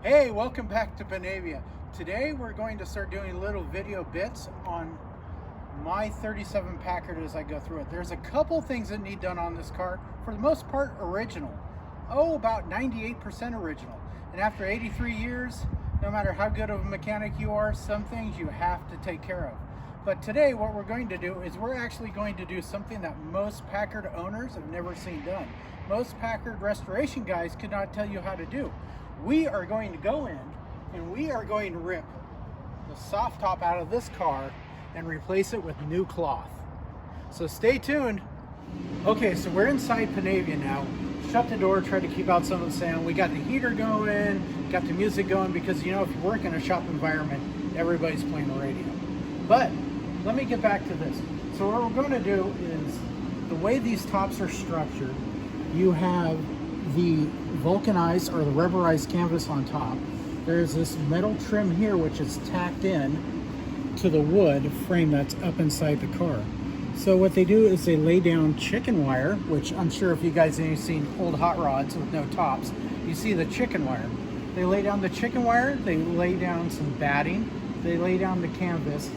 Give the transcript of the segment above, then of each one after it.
Hey, welcome back to Panavia. Today we're going to start doing little video bits on my 37 Packard as I go through it. There's a couple things that need done on this car. For the most part, original. Oh, about 98% original. And after 83 years, no matter how good of a mechanic you are, some things you have to take care of. But today what we're going to do is we're actually going to do something that most Packard owners have never seen done. Most Packard restoration guys could not tell you how to do. We are going to go in and we are going to rip the soft top out of this car and replace it with new cloth. So stay tuned. Okay, so we're inside Panavia now. Shut the door, try to keep out some of the sound. We got the heater going, got the music going, because you know, if you work in a shop environment, everybody's playing the radio. But let me get back to this. So what we're going to do is, the way these tops are structured, you have the vulcanized or the rubberized canvas on top. There's this metal trim here which is tacked in to the wood frame that's up inside the car. So what they do is they lay down chicken wire, which I'm sure if you guys have seen old hot rods with no tops, you see the chicken wire. They lay down the chicken wire, they lay down some batting, they lay down the canvas,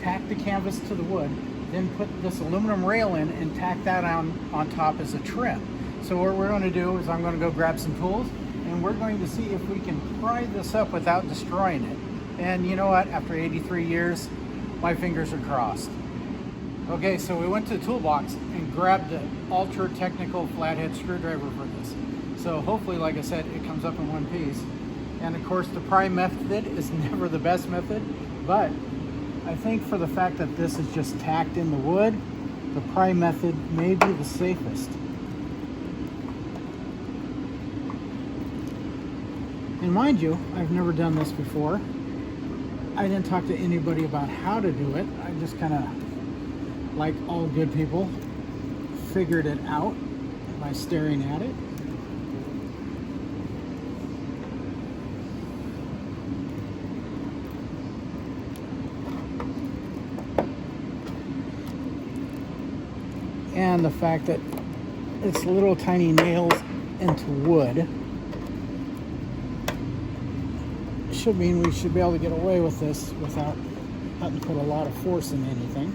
tack the canvas to the wood, then put this aluminum rail in and tack that on top as a trim. So what we're going to do is I'm going to go grab some tools and we're going to see if we can pry this up without destroying it. And you know what? After 83 years, my fingers are crossed. Okay, so we went to the toolbox and grabbed the ultra technical flathead screwdriver for this. So hopefully, like I said, it comes up in one piece. And of course, the pry method is never the best method, but I think for the fact that this is just tacked in the wood, the pry method may be the safest. And mind you, I've never done this before. I didn't talk to anybody about how to do it. I just kind of, like all good people, figured it out by staring at it. And the fact that it's little tiny nails into wood should mean we should be able to get away with this without having to put a lot of force in anything.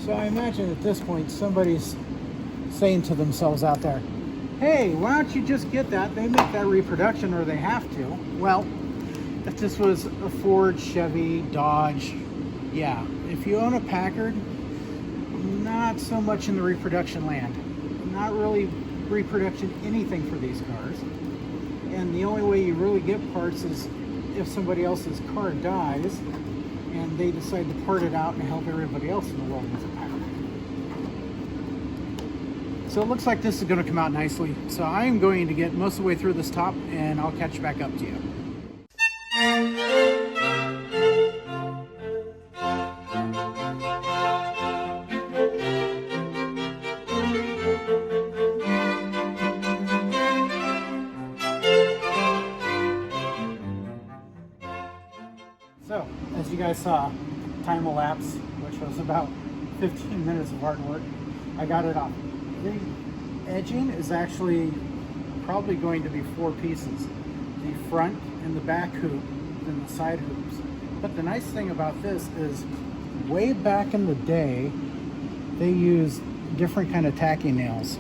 So I imagine at this point somebody's saying to themselves out there, hey, why don't you just get that? They make that reproduction or they have to. Well, if this was a Ford, Chevy, Dodge, yeah. If you own a Packard, not so much in the reproduction land. Not really reproduction anything for these cars. And the only way you really get parts is if somebody else's car dies and they decide to part it out and help everybody else in the world with a Packard. So it looks like this is going to come out nicely. So I am going to get most of the way through this top and I'll catch back up to you. So, as you guys saw, time elapse, which was about 15 minutes of hard work, I got it off. The edging is actually probably going to be 4 pieces. The front and the back hoop, and the side hoops. But the nice thing about this is, way back in the day, they used different kind of tacking nails.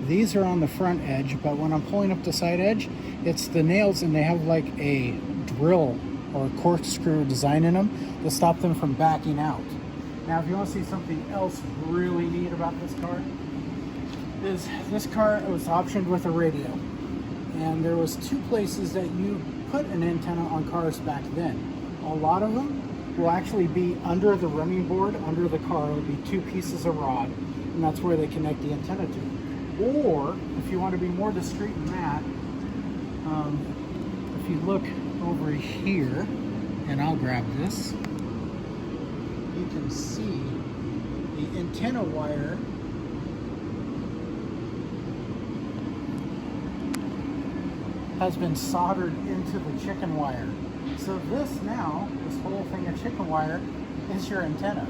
These are on the front edge, but when I'm pulling up the side edge, it's the nails and they have like a drill or corkscrew design in them to stop them from backing out. Now, if you want to see something else really neat about this car, is this car was optioned with a radio. And there was 2 places that you put an antenna on cars back then. A lot of them will actually be under the running board, under the car. It'll be 2 pieces of rod, and that's where they connect the antenna to. Or, if you want to be more discreet than that, if you look over here, and I'll grab this, you can see the antenna wire has been soldered into the chicken wire. So this whole thing of chicken wire is your antenna.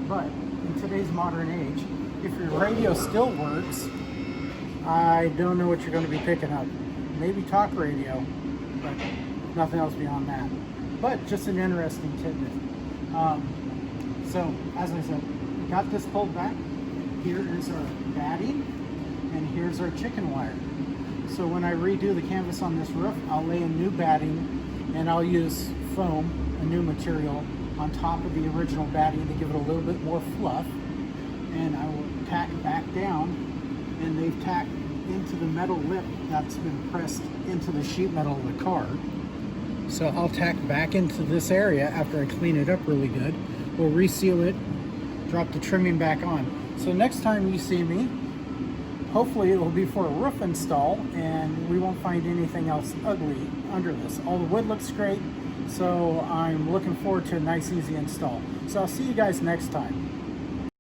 But in today's modern age, if your radio still works, I don't know what you're going to be picking up. Maybe talk radio, but nothing else beyond that. But just an interesting tidbit. So, as I said, we got this pulled back. Here is our batting, and here's our chicken wire. So when I redo the canvas on this roof, I'll lay a new batting, and I'll use foam, a new material, on top of the original batting to give it a little bit more fluff. And I will tack back down, and they've tacked into the metal lip that's been pressed into the sheet metal of the car. So I'll tack back into this area after I clean it up really good. We'll reseal it, drop the trimming back on. So next time you see me, hopefully it will be for a roof install, and we won't find anything else ugly under this. All the wood looks great, so I'm looking forward to a nice, easy install. So I'll see you guys next time.